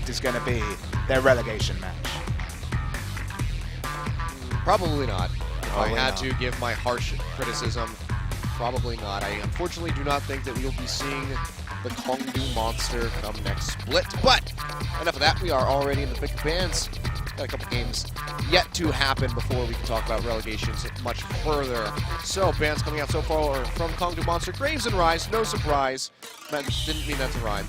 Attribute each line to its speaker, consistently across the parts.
Speaker 1: predict is going to be their relegation match?
Speaker 2: Probably not. If I had to give my harsh criticism, probably not. I unfortunately do not think that we will be seeing the Kongdoo monster come next split. But enough of that. We are already in the pick of bands. Got a couple games yet to happen before we can talk about relegations much further. So, bands coming out so far from Kongdoo Monster. Graves and Rise, no surprise. Didn't mean that to rhyme.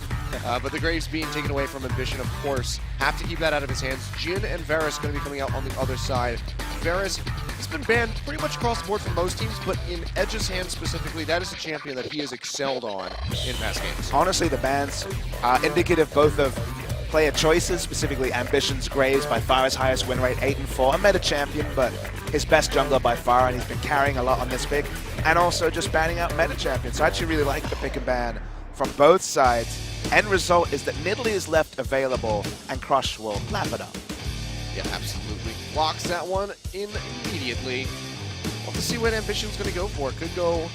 Speaker 2: But the Graves being taken away from Ambition, of course. Have to keep that out of his hands. Jin and Varus going to be coming out on the other side. Varus has been banned pretty much across the board from most teams, but in Edge's hands specifically, that is a champion that he has excelled on in past games.
Speaker 1: Honestly, the bans are indicative both of player choices, specifically Ambition's Graves, by far his highest win rate, 8-4. A meta champion, but his best jungler by far, and he's been carrying a lot on this pick. And also just banning out meta champions. So I actually really like the pick and ban from both sides. End result is that Nidalee is left available, and Crush will lap it up.
Speaker 2: Yeah, absolutely. Locks that one in immediately. We'll have to see what Ambition's going to go for. Could go...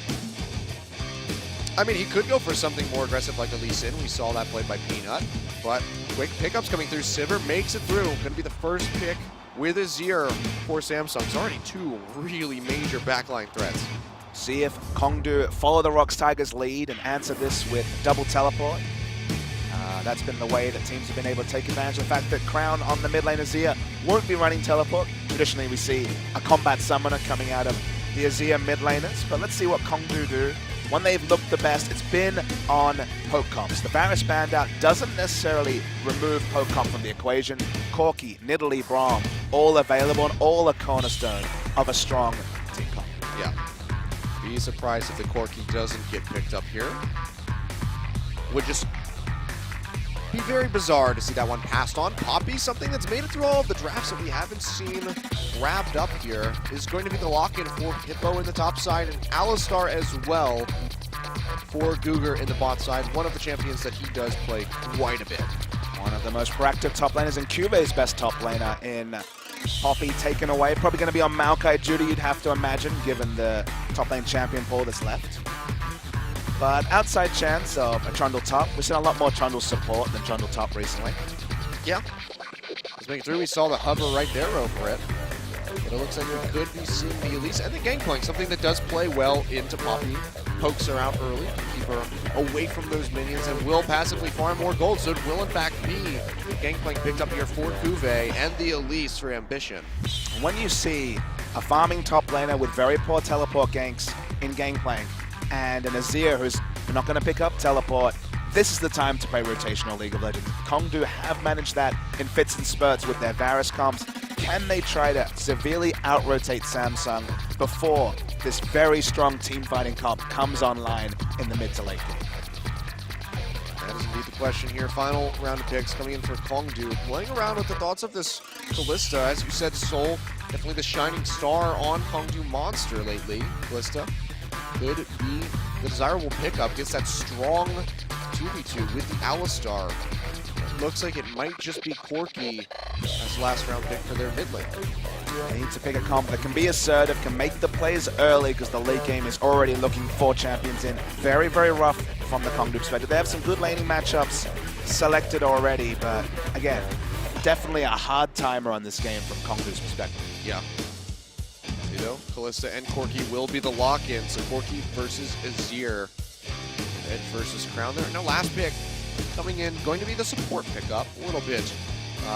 Speaker 2: I mean, he could go for something more aggressive like a Lee Sin. We saw that played by Peanut. But quick pickups coming through. Sivir makes it through. Going to be the first pick with Azir for Samsung. It's already two really major backline threats.
Speaker 1: See if Kongdoo follow the Rocks Tigers lead and answer this with double teleport. That's been the way that teams have been able to take advantage of the fact that Crown on the mid lane Azir won't be running teleport. Traditionally, we see a combat summoner coming out of the Azir mid laners, but let's see what Kongdoo do. When they've looked the best, it's been on poke comps. The Varus banned out doesn't necessarily remove poke comp from the equation. Corki, Nidalee, Braum, all available and all a cornerstone of a strong team comp.
Speaker 2: Yeah. Be surprised if the Corki doesn't get picked up here. Would just be very bizarre to see that one passed on. Poppy, something that's made it through all of the drafts that we haven't seen grabbed up here, is going to be the lock-in for Hippo in the top side, and Alistar as well for Guger in the bot side. One of the champions that he does play quite a bit.
Speaker 1: One of the most proactive top laners, and Cuve's best top laner in Poppy taken away. Probably going to be on Maokai duty, you'd have to imagine, given the top lane champion pool that's left. But outside chance of a Trundle top. We've seen a lot more Trundle support than Trundle top recently.
Speaker 2: Yeah. Let's make it through. We saw the hover right there over it. But it looks like we could be seeing the Elise and the Gangplank, something that does play well into Poppy. Pokes her out early to keep her away from those minions and will passively farm more gold. So it will in fact be Gangplank picked up here for Kuve and the Elise for Ambition.
Speaker 1: When you see a farming top laner with very poor teleport ganks in Gangplank, and an Azir who's not going to pick up teleport, this is the time to play rotational League of Legends. Kongdoo have managed that in fits and spurts with their Varus comps. Can they try to severely out-rotate Samsung before this very strong team fighting comp comes online in the mid to late game?
Speaker 2: That is indeed the question here. Final round of picks coming in for Kongdoo. Playing around with the thoughts of this Kalista. As you said, Soul, definitely the shining star on Kongdoo Monster lately. Kalista could be the desirable pickup. Gets that strong 2v2 with the Alistar. It looks like it might just be Corki as last round pick for their mid lane.
Speaker 1: They need to pick a comp that can be assertive, can make the plays early, because the late game is already looking for champions in. Very, very rough from the Kongdoo perspective. They have some good laning matchups selected already, but again, definitely a hard timer on this game from Kongdoo's perspective.
Speaker 2: Yeah. You know, Kalista and Corki will be the lock-in. So Corki versus Azir. Edge versus Crown there. Now last pick coming in, going to be the support pickup. A little bit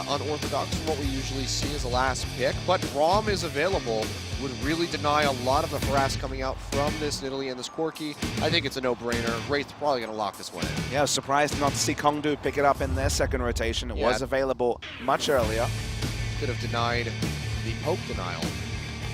Speaker 2: unorthodox from what we usually see as a last pick. But Braum is available. Would really deny a lot of the harass coming out from this Nidalee and this Corki. I think it's a no-brainer. Wraith probably going to lock this one in.
Speaker 1: Yeah, I was surprised not to see Kongdoo pick it up in their second rotation. It was available much earlier.
Speaker 2: Could have denied the poke denial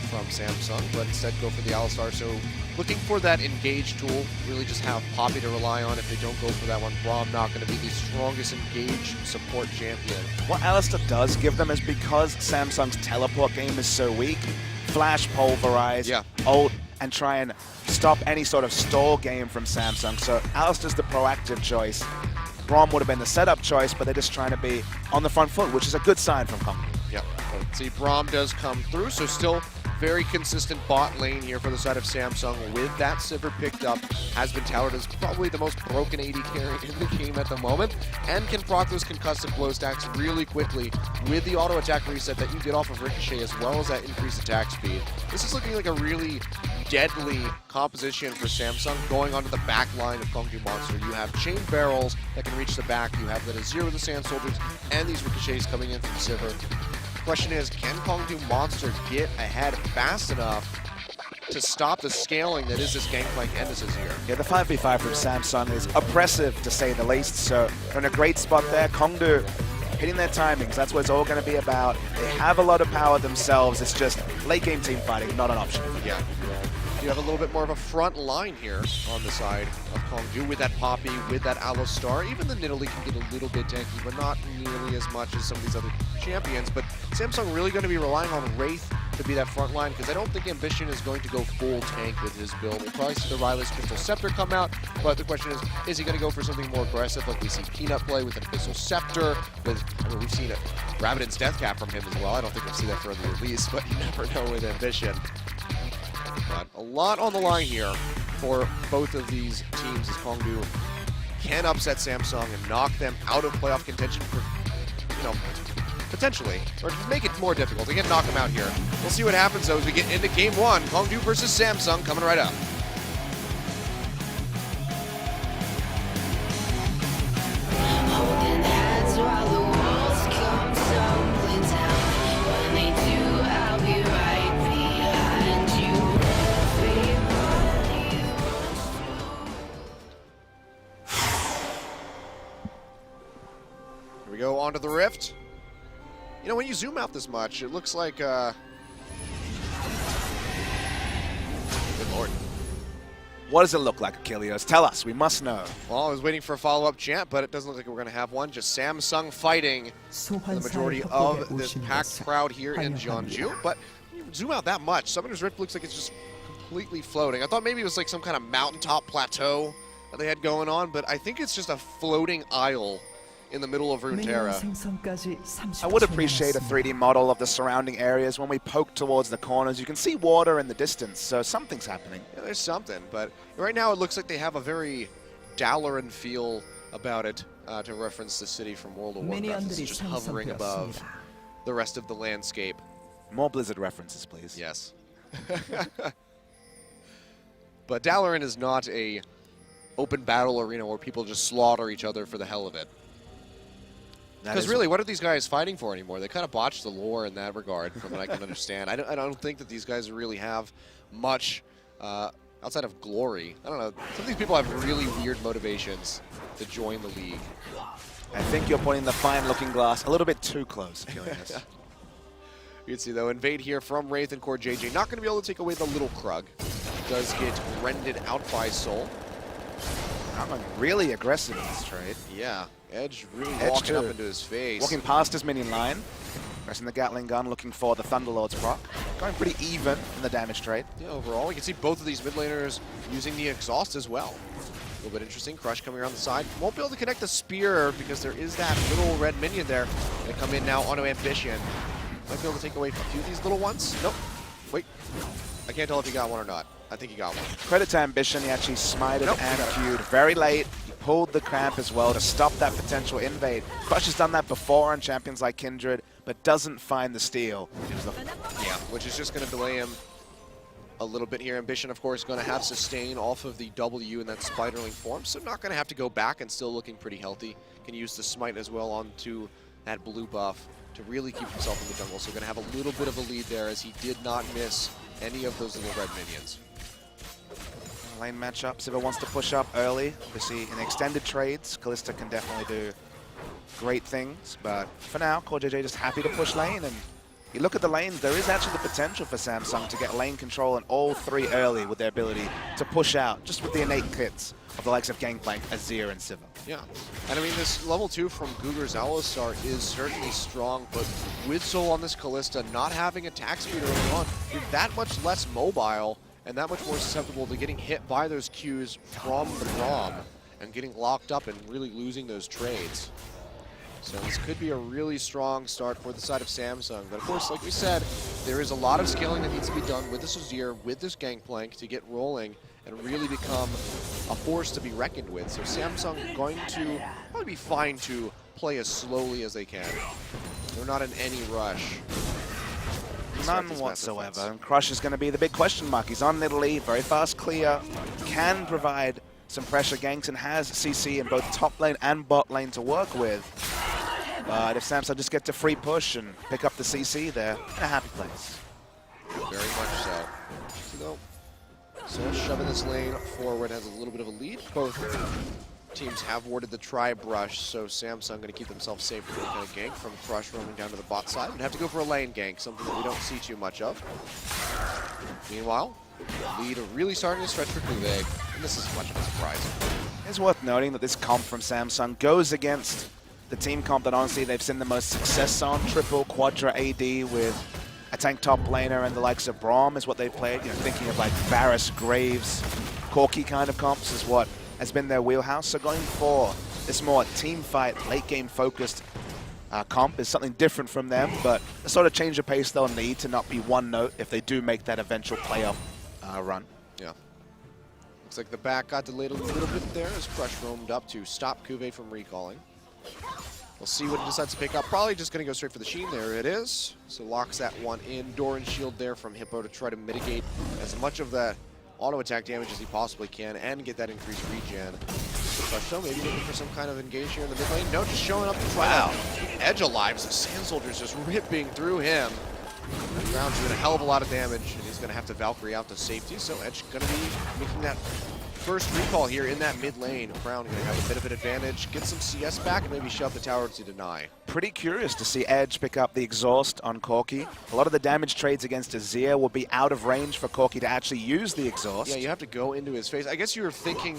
Speaker 2: from Samsung, but instead go for the Alistar. So looking for that engage tool, really just have Poppy to rely on if they don't go for that one. Braum not going to be the strongest engage support champion.
Speaker 1: What Alistar does give them is, because Samsung's teleport game is so weak, flash, pulverize, ult, and try and stop any sort of stall game from Samsung. So Alistar's the proactive choice. Braum would have been the setup choice, but they're just trying to be on the front foot, which is a good sign from Kongdoo.
Speaker 2: Yeah. See, Braum does come through, so still Very consistent bot lane here for the side of Samsung with that Sivir picked up. Has been touted as probably the most broken AD carry in the game at the moment, and can proc those concussive blow stacks really quickly with the auto attack reset that you get off of Ricochet, as well as that increased attack speed. This is looking like a really deadly composition for Samsung going onto the back line of Kongdoo Monster. You have chain barrels that can reach the back, you have the Azir with the Sand Soldiers, and these Ricochets coming in from Sivir. The question is, can Kongdoo Monster get ahead fast enough to stop the scaling that is this Gangplank and this Azir?
Speaker 1: Yeah, the 5v5 from Samsung is oppressive to say the least, so they're in a great spot there. Kongdoo hitting their timings, that's what it's all going to be about. They have a lot of power themselves, it's just late game team fighting, not an option.
Speaker 2: Yeah. You have a little bit more of a front line here on the side of Kongdoo with that Poppy, with that Alistar. Even the Nidalee can get a little bit tanky, but not nearly as much as some of these other champions. But Samsung really going to be relying on Wraith to be that front line, because I don't think Ambition is going to go full tank with his build. We'll probably see the Rylai's Crystal Scepter come out, but the question is he going to go for something more aggressive, like we see Peanut play with an Abyssal Scepter? We've seen Rabadon's Death Cap from him as well. I don't think we'll see that for the release, but you never know with Ambition. But a lot on the line here for both of these teams as Kongdoo can upset Samsung and knock them out of playoff contention for, potentially, or make it more difficult. Again, knock them out here. We'll see what happens, though, as we get into Game 1. Kongdoo versus Samsung coming right up. Go onto the Rift. When you zoom out this much, it looks like, good lord.
Speaker 1: What does it look like, Achilles? Tell us, we must know.
Speaker 2: Well, I was waiting for a follow-up chant, but it doesn't look like we're going to have one. Just Samsung fighting the majority of this packed crowd here in Jeonju. But when you zoom out that much, Summoner's Rift looks like it's just completely floating. I thought maybe it was like some kind of mountaintop plateau that they had going on, but I think it's just a floating isle in the middle of Runeterra.
Speaker 1: I would appreciate a 3D model of the surrounding areas. When we poke towards the corners, you can see water in the distance, so something's happening.
Speaker 2: Yeah, there's something, but right now it looks like they have a very Dalaran feel about it, to reference the city from World of Warcraft. This is just hovering above the rest of the landscape.
Speaker 1: More Blizzard references, please.
Speaker 2: Yes. But Dalaran is not a open battle arena where people just slaughter each other for the hell of it. Because really, what are these guys fighting for anymore? They kind of botched the lore in that regard, from what I can understand. I don't think that these guys really have much outside of glory. I don't know. Some of these people have really weird motivations to join the league.
Speaker 1: I think you're pointing the fine looking glass a little bit too close, Achilles.
Speaker 2: You can see, though, invade here from Wraith and Core JJ. Not going to be able to take away the little Krug. Does get rended out by Soul.
Speaker 1: I'm really aggressive in this trade.
Speaker 2: Yeah. Edge really walking up into his face.
Speaker 1: Walking past his minion line. Pressing the Gatling gun, looking for the Thunderlord's proc. Going pretty even in the damage trade.
Speaker 2: Yeah, overall, you can see both of these mid laners using the exhaust as well. A little bit interesting. Crush coming around the side. Won't be able to connect the spear because there is that little red minion there. Gonna come in now onto Ambition. Might be able to take away a few of these little ones. Nope. Wait. I can't tell if he got one or not. I think he got one.
Speaker 1: Credit to Ambition, he actually smited and queued very late. He pulled the cramp as well to stop that potential invade. Crush has done that before on champions like Kindred, but doesn't find the steal.
Speaker 2: Yeah, which is just going to delay him a little bit here. Ambition, of course, going to have sustain off of the W in that Spiderling form, so not going to have to go back and still looking pretty healthy. Can use the smite as well onto that blue buff to really keep himself in the jungle. So going to have a little bit of a lead there as he did not miss any of those little red minions.
Speaker 1: Lane matchup, Sivir wants to push up early. Obviously, in extended trades, Kalista can definitely do great things. But for now, Core JJ just happy to push lane. And you look at the lanes, there is actually the potential for Samsung to get lane control in all three early with their ability to push out, just with the innate kits of the likes of Gangplank, Azir, and Sivir.
Speaker 2: Yeah, and I mean, this level 2 from Guger's Alistar is certainly strong, but with Soul on this Kalista, not having attack speed early on, you're that much less mobile and that much more susceptible to getting hit by those Qs from the Braum and getting locked up and really losing those trades. So this could be a really strong start for the side of Samsung. But of course, like we said, there is a lot of scaling that needs to be done with this Azir, with this Gangplank to get rolling and really become a force to be reckoned with. So Samsung going to probably be fine to play as slowly as they can. They're not in any rush.
Speaker 1: None whatsoever. And Crush is going to be the big question mark. He's on middle lead, very fast clear, can provide some pressure ganks and has CC in both top lane and bot lane to work with. But if Samsung just gets a free push and pick up the CC, they're in a happy place.
Speaker 2: Very much so. So shoving this lane forward has a little bit of a lead. Both teams have warded the tri-brush, so Samsung going to keep themselves safe from any kind of gank from Crush roaming down to the bot side. Would have to go for a lane gank, something that we don't see too much of. Meanwhile, the lead really starting to stretch for Kongdoo, and this is much of a surprise.
Speaker 1: It's worth noting that this comp from Samsung goes against the team comp that honestly they've seen the most success on. Triple, quadra AD with a tank top laner and the likes of Braum is what they've played. You know, thinking of like Varus, Graves, Corki kind of comps is what has been their wheelhouse. So going for this more team fight, late game focused comp is something different from them, but a sort of change of pace they'll need to not be one note if they do make that eventual playoff run.
Speaker 2: Yeah. Looks like the back got delayed a little bit there as Crush roamed up to stop Kongdoo from recalling. We'll see what he decides to pick up. Probably just going to go straight for the Sheen. There it is. So locks that one in. Doran shield there from Hippo to try to mitigate as much of that auto attack damage as he possibly can and get that increased regen. Crush maybe looking for some kind of engage here in the mid lane. No, just showing up to try to keep Edge alive. So Sand Soldier's just ripping through him. Crown's doing a hell of a lot of damage, and he's going to have to Valkyrie out to safety. So Edge going to be making that first recall here in that mid lane. Crown going to have a bit of an advantage, get some CS back, and maybe shove the tower to deny.
Speaker 1: Pretty curious to see Edge pick up the exhaust on Corki. A lot of the damage trades against Azir will be out of range for Corki to actually use the exhaust.
Speaker 2: Yeah, you have to go into his face. I guess you were thinking,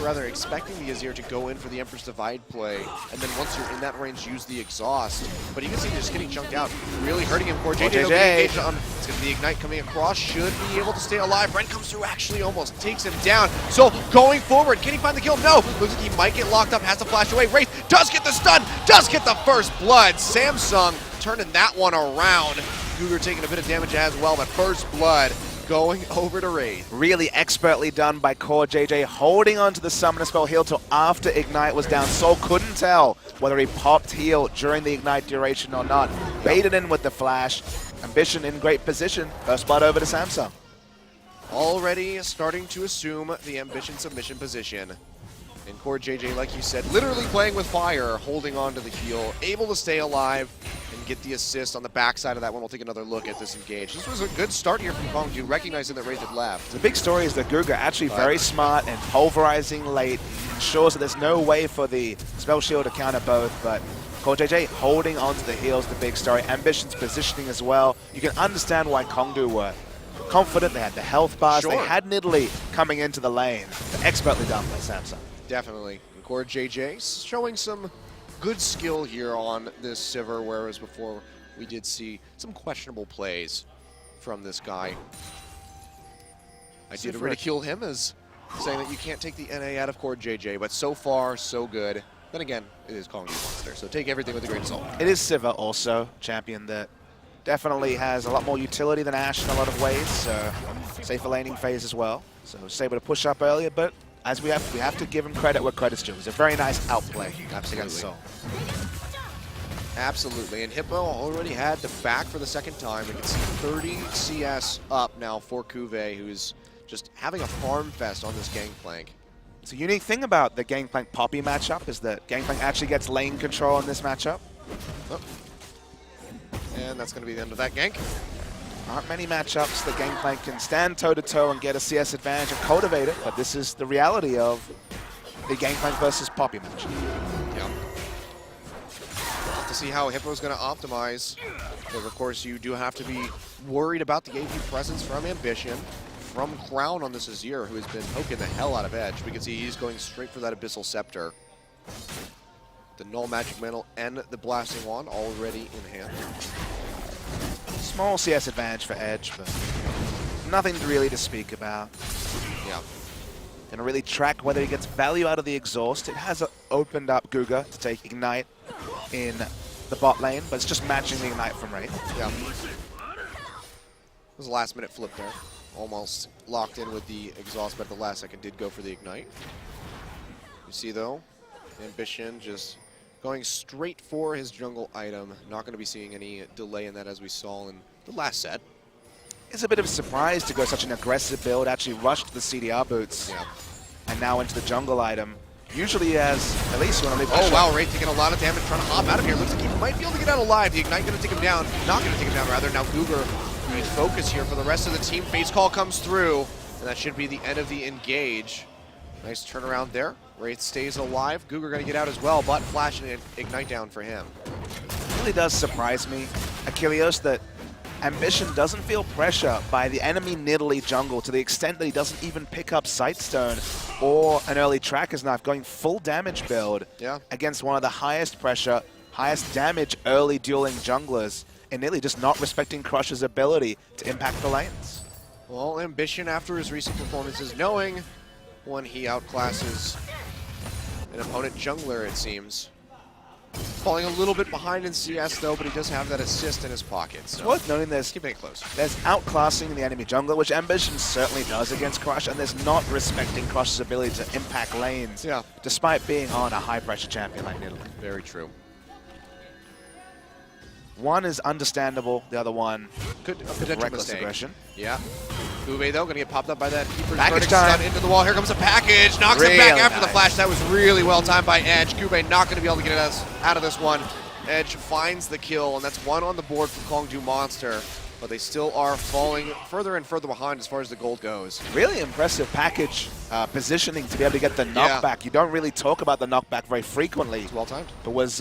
Speaker 2: rather expecting the Azir to go in for the Empress Divide play, and then once you're in that range, use the exhaust. But you can see him just getting chunked out, really hurting him. JJ. It's going to be Ignite coming across, should be able to stay alive. Brent comes through, actually almost takes him down. So going forward, can he find the kill? No, looks like he might get locked up, has to flash away. Wraith does get the stun, does get the first blood. Samsung turning that one around. Cougar taking a bit of damage as well, but first blood going over to Wraith.
Speaker 1: Really expertly done by Core JJ, holding onto the summoner spell heal till after Ignite was down. Soul couldn't tell whether he popped heal during the Ignite duration or not. Baited in with the flash. Ambition in great position. First blood over to Samsung.
Speaker 2: Already starting to assume the Ambition submission position. And Core JJ, like you said, literally playing with fire, holding on to the heal, able to stay alive and get the assist on the backside of that one. We'll take another look at this engage. This was a good start here from Kongdoo, recognizing that Wraith had left.
Speaker 1: The big story is that Guga actually very smart and pulverizing late, ensures that there's no way for the spell shield to counter both, but Core JJ holding onto the heals, the big story. Ambition's positioning as well. You can understand why Kongdoo were confident. They had the health bars. Sure. They had Nidalee coming into the lane. They're expertly done by Samsung.
Speaker 2: Definitely. And Core JJ showing some good skill here on this Sivir, whereas before we did see some questionable plays from this guy. I did ridicule him as saying that you can't take the NA out of Core JJ, but so far, so good. Then again, it is Kongdoo Monster, so take everything with a grain of salt.
Speaker 1: It is Sivir also, champion that definitely has a lot more utility than Ashe in a lot of ways, so safer laning phase as well. So was able to push up earlier, but as we have to give him credit where credit's due. It was a very nice outplay against Soul.
Speaker 2: Absolutely, and Hippo already had the back for the second time. We can see 30 CS up now for Kongdoo, who's just having a farm fest on this Gangplank.
Speaker 1: So unique thing about the Gangplank Poppy matchup is that Gangplank actually gets lane control in this matchup.
Speaker 2: Oh. And that's going to be the end of that gank.
Speaker 1: Aren't many matchups that Gangplank can stand toe-to-toe and get a CS advantage and cultivate it, but this is the reality of the Gangplank versus Poppy matchup.
Speaker 2: Yeah. To see how Hippo's going to optimize. But of course, you do have to be worried about the AP presence from Ambition, from Crown on this Azir, who has been poking the hell out of Edge. We can see he's going straight for that Abyssal Scepter. The Null Magic Mantle and the Blasting Wand already in hand.
Speaker 1: Small CS advantage for Edge, but nothing really to speak about.
Speaker 2: Yeah.
Speaker 1: Gonna really track whether he gets value out of the exhaust. It has opened up Guga to take Ignite. in the bot lane, but it's just matching the Ignite from Wraith.
Speaker 2: Yeah. It was a last-minute flip there. Almost locked in with the exhaust, but at the last second did go for the Ignite. You see, though, Ambition just going straight for his jungle item. Not going to be seeing any delay in that as we saw in the last set.
Speaker 1: It's a bit of a surprise to go such an aggressive build, actually rushed the CDR boots, and now into the jungle item. Usually he has at least one of the
Speaker 2: Oh wow, Wraith taking a lot of damage, trying to hop out of here. Looks like he might be able to get out alive. The Ignite going to take him down. Not going to take him down, rather. Now Cougar needs focus here for the rest of the team. Face call comes through, and that should be the end of the engage. Nice turnaround there. Wraith stays alive. Cougar going to get out as well, but Flash and Ignite down for him.
Speaker 1: It really does surprise me, Achilleos, that Ambition doesn't feel pressure by the enemy Nidalee jungle to the extent that he doesn't even pick up Sightstone or an early Tracker's Knife, going full damage build against one of the highest pressure, highest damage early dueling junglers, and Nidalee just not respecting Crush's ability to impact the lanes.
Speaker 2: Well, Ambition, after his recent performances, knowing when he outclasses an opponent jungler, it seems. Falling a little bit behind in CS, though, but he does have that assist in his pocket. So
Speaker 1: it's worth noting
Speaker 2: keeping it close.
Speaker 1: There's outclassing the enemy jungler, which Ambition certainly does against Crush, and there's not respecting Crush's ability to impact lanes, despite being on a high-pressure champion like Nidalee.
Speaker 2: Very true.
Speaker 1: One is understandable, the other one
Speaker 2: could potential
Speaker 1: reckless
Speaker 2: mistake.
Speaker 1: Aggression.
Speaker 2: Yeah. Uwe, though, going to get popped up by that Keeper's
Speaker 1: Package
Speaker 2: Verdict
Speaker 1: time.
Speaker 2: stun into the wall. Here comes a package. Knocks him back after the flash. That was really well timed by Edge. Uwe not going to be able to get us out of this one. Edge finds the kill, and that's one on the board for Kongdoo Monster. But they still are falling further and further behind as far as the gold goes.
Speaker 1: Really impressive package positioning to be able to get the knockback. You don't really talk about the knockback very frequently.
Speaker 2: It's well timed.
Speaker 1: But was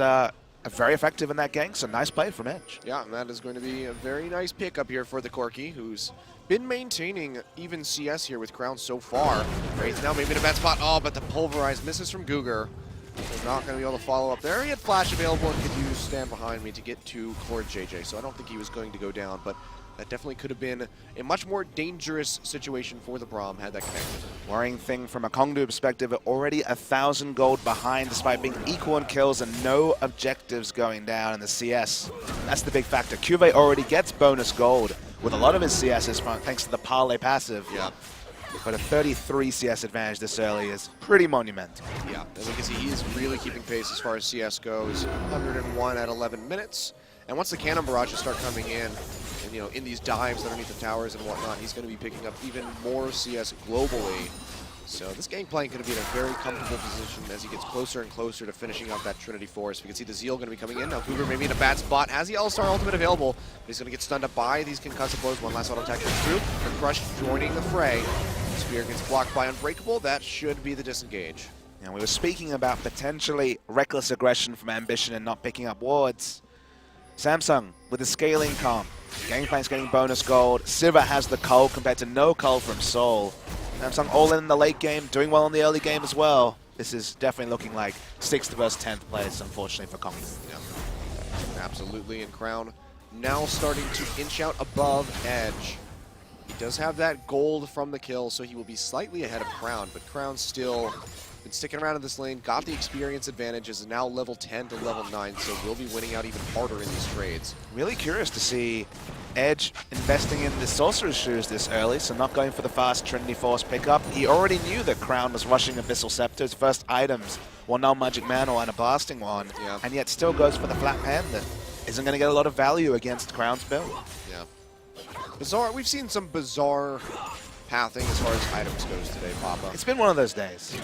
Speaker 1: very effective in that gang, so nice play from Edge.
Speaker 2: Yeah, and that is going to be a very nice pickup here for the Corki, who's been maintaining even CS here with Crown so far. Wraith now maybe in a bad spot. Oh, but the Pulverize misses from Cougar. They're not going to be able to follow up there. He had Flash available and could use Stand Behind Me to get to Core JJ, so I don't think he was going to go down, but that definitely could have been a much more dangerous situation for the Braum had that connected.
Speaker 1: Worrying thing from a Kongdoo perspective, already 1,000 gold behind despite being equal in kills and no objectives going down in the CS. That's the big factor. Cuvée already gets bonus gold with a lot of his CSs thanks to the Parlay passive.
Speaker 2: Yeah.
Speaker 1: But a 33 CS advantage this early is pretty monumental.
Speaker 2: Yeah, as you can see, he is really keeping pace as far as CS goes. 101 at 11 minutes. And once the cannon barrages start coming in, and you know, in these dives underneath the towers and whatnot, he's going to be picking up even more CS globally. So this Gangplank going to be in a very comfortable position as he gets closer and closer to finishing up that Trinity Force. We can see the Zeal going to be coming in. Now Cougar maybe in a bad spot. Has the L-Star ultimate available, but he's going to get stunned up by these concussive blows. One last auto attack comes through. And Crush joining the fray. Spear gets blocked by Unbreakable. That should be the disengage.
Speaker 1: And we were speaking about potentially reckless aggression from Ambition and not picking up wards. Samsung with the scaling comp. Gangplank's getting bonus gold. Sivir has the cull compared to no cull from Soul. Samsung all in the late game, doing well in the early game as well. This is definitely looking like 6th versus 10th place, unfortunately, for Kongdoo.
Speaker 2: Yeah, absolutely. And Crown now starting to inch out above Edge. He does have that gold from the kill, so he will be slightly ahead of Crown, but Crown's still been sticking around in this lane, got the experience advantage, is now level 10 to level 9, so will be winning out even harder in these trades.
Speaker 1: Really curious to see Edge investing in the Sorcerer's Shoes this early, so not going for the fast Trinity Force pickup. He already knew that Crown was rushing Abyssal Scepter's first items, one non-magic mantle and a blasting one, and yet still goes for the flat pen that isn't going to get a lot of value against Crown's build.
Speaker 2: Yeah. Bizarre. We've seen some bizarre pathing as far as items goes today, Papa.
Speaker 1: It's been one of those days.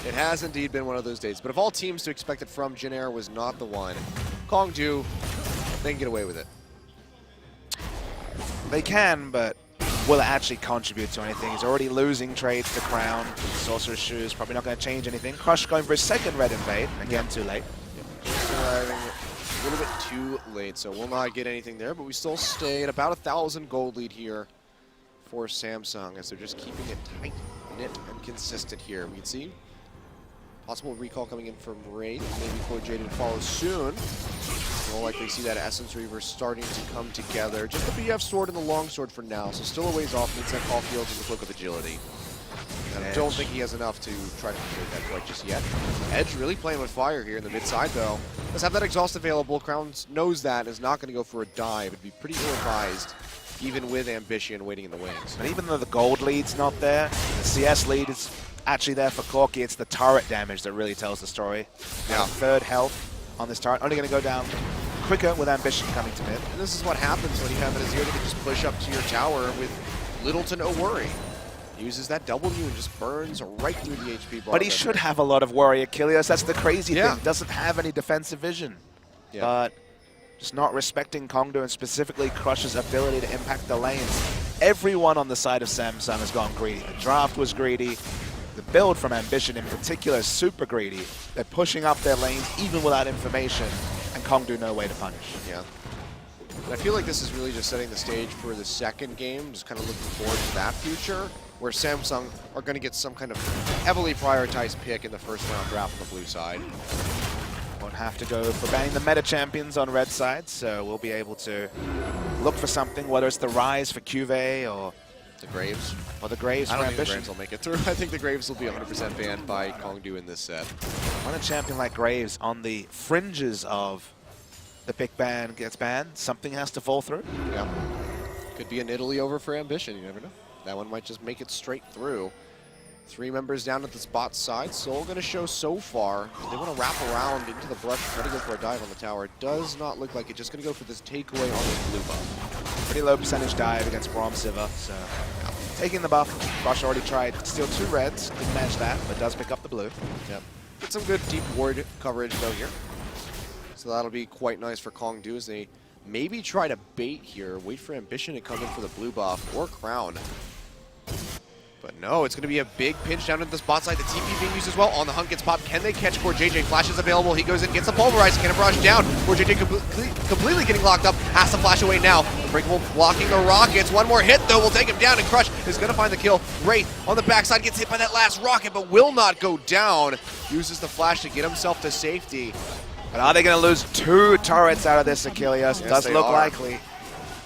Speaker 2: It has indeed been one of those days. But of all teams to expect it from, Jin Air was not the one. Kongdoo, they can get away with it.
Speaker 1: They can, but will it actually contribute to anything? He's already losing trades to Crown. Sorcerer's Shoes probably not going to change anything. Crush going for his second red invade. Again, too late.
Speaker 2: Arriving a little bit too late, so we'll not get anything there, but we still stay at about 1,000 gold lead here for Samsung as they're just keeping it tight-knit and consistent here. We can see possible recall coming in from Wraith, maybe Core JJ to follow soon. We'll likely see that Essence Reaver starting to come together. Just the BF Sword and the Long Sword for now, so still a ways off. Needs that Call Fields and the Cloak of Agility. I don't think he has enough to try to complete that quite just yet. Edge really playing with fire here in the mid side, though. Does have that exhaust available. Crown knows that and is not going to go for a dive. It'd be pretty ill-advised, even with Ambition waiting in the wings.
Speaker 1: But even though the gold lead's not there, the CS lead is actually there for Corki. It's the turret damage that really tells the story.
Speaker 2: Yeah.
Speaker 1: Third health on this turret. Only going to go down quicker with Ambition coming to mid.
Speaker 2: And this is what happens when you have an Azir that can just push up to your tower with little to no worry. Uses that W and just burns right through the HP bar.
Speaker 1: But he should have a lot of worry, Achilles. That's the crazy thing. Doesn't have any defensive vision.
Speaker 2: Yeah.
Speaker 1: But just not respecting Kongdoo and specifically Crush's ability to impact the lanes. Everyone on the side of Samsung has gone greedy. The draft was greedy. The build from Ambition in particular is super greedy. They're pushing up their lanes even without information, and Kongdoo no way to punish.
Speaker 2: Yeah. And I feel like this is really just setting the stage for the second game, just kind of looking forward to that future, where Samsung are going to get some kind of heavily prioritized pick in the first round draft on the blue side.
Speaker 1: Won't have to go for banning the meta champions on red side, so we'll be able to look for something, whether it's the Rise for Cuvée or
Speaker 2: the Graves.
Speaker 1: Or the Graves for
Speaker 2: I don't think the
Speaker 1: Ambition.
Speaker 2: Graves will make it through. I think the Graves will be 100% banned by Kongdoo in this set.
Speaker 1: When a champion like Graves on the fringes of the pick ban gets banned, something has to fall through.
Speaker 2: Yeah. Could be an Italy over for Ambition, you never know. That one might just make it straight through. 3 members down at the spot side. Soul going to show so far. They want to wrap around into the brush, try to go for a dive on the tower. Does not look like it. Just going to go for this takeaway on this blue buff.
Speaker 1: Pretty low percentage dive against Braum Siva, so taking the buff. Brush already tried to steal 2 reds, didn't manage that, but does pick up the blue.
Speaker 2: Yep. Get some good deep ward coverage though here. So that'll be quite nice for Kongdoo as they maybe try to bait here, wait for Ambition to come in for the blue buff or Crown. But no, it's going to be a big pinch down at the spot side. The TP being used as well. On the hunt gets popped. Can they catch Core JJ? Flash is available. He goes in, gets a pulverize. Cannon barrage down. Core JJ completely getting locked up. Has to flash away now. Unbreakable blocking the rockets. One more hit though will take him down, and Crush is going to find the kill. Wraith on the backside gets hit by that last rocket, but will not go down. Uses the flash to get himself to safety.
Speaker 1: But are they going to lose 2 turrets out of this, Achilles?
Speaker 2: Yes,
Speaker 1: does look likely.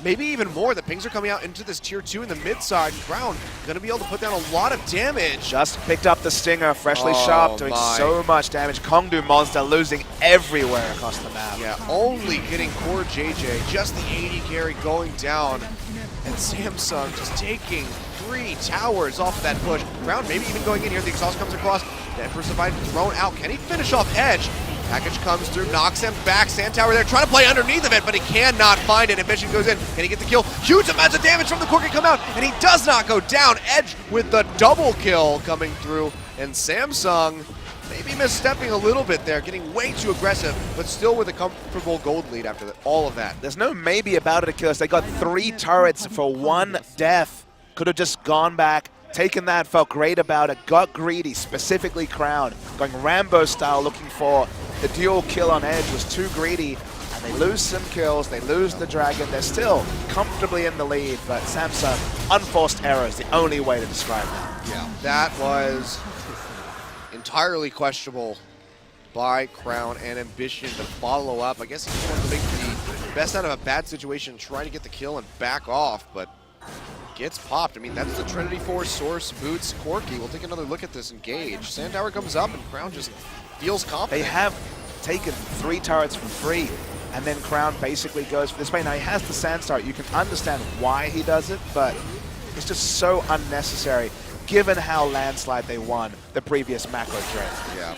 Speaker 2: Maybe even more. The pings are coming out into this tier 2 in the mid side. Crown going to be able to put down a lot of damage.
Speaker 1: Just picked up the Stinger, freshly sharp, doing so much damage. Kongdoo monster losing everywhere across the map.
Speaker 2: Yeah, only getting Core JJ. Just the 80 carry going down. And Samsung just taking 3 towers off of that push. Crown maybe even going in here. The exhaust comes across. The Emperor's Divide thrown out. Can he finish off Edge? Package comes through, knocks him back. Sandtower there, trying to play underneath of it, but he cannot find it. Ambition goes in. Can he get the kill? Huge amounts of damage from the Corki come out, and he does not go down. Edge with the double kill coming through, and Samsung maybe misstepping a little bit there, getting way too aggressive, but still with a comfortable gold lead after all of that.
Speaker 1: There's no maybe about it, Achilles. They got 3 turrets for 1 death. Could have just gone back, taken that, felt great about it, got greedy, specifically Crown, going Rambo style, looking for the dual kill on Edge. Was too greedy, and they lose some kills, they lose the Dragon. They're still comfortably in the lead, but Samsung, unforced error is the only way to describe that.
Speaker 2: Yeah, that was entirely questionable by Crown, and Ambition to follow up. I guess he just wanted to make the best out of a bad situation, try to get the kill and back off, but gets popped. I mean, that's the Trinity Force, Source, Boots, Corki. We'll take another look at this engage. Sandtower comes up, and Crown just feels confident.
Speaker 1: They have taken 3 turrets for free, and then Crown basically goes for this way. Now, he has the Sandstar. You can understand why he does it, but it's just so unnecessary, given how landslide they won the previous macro trade.
Speaker 2: Yeah.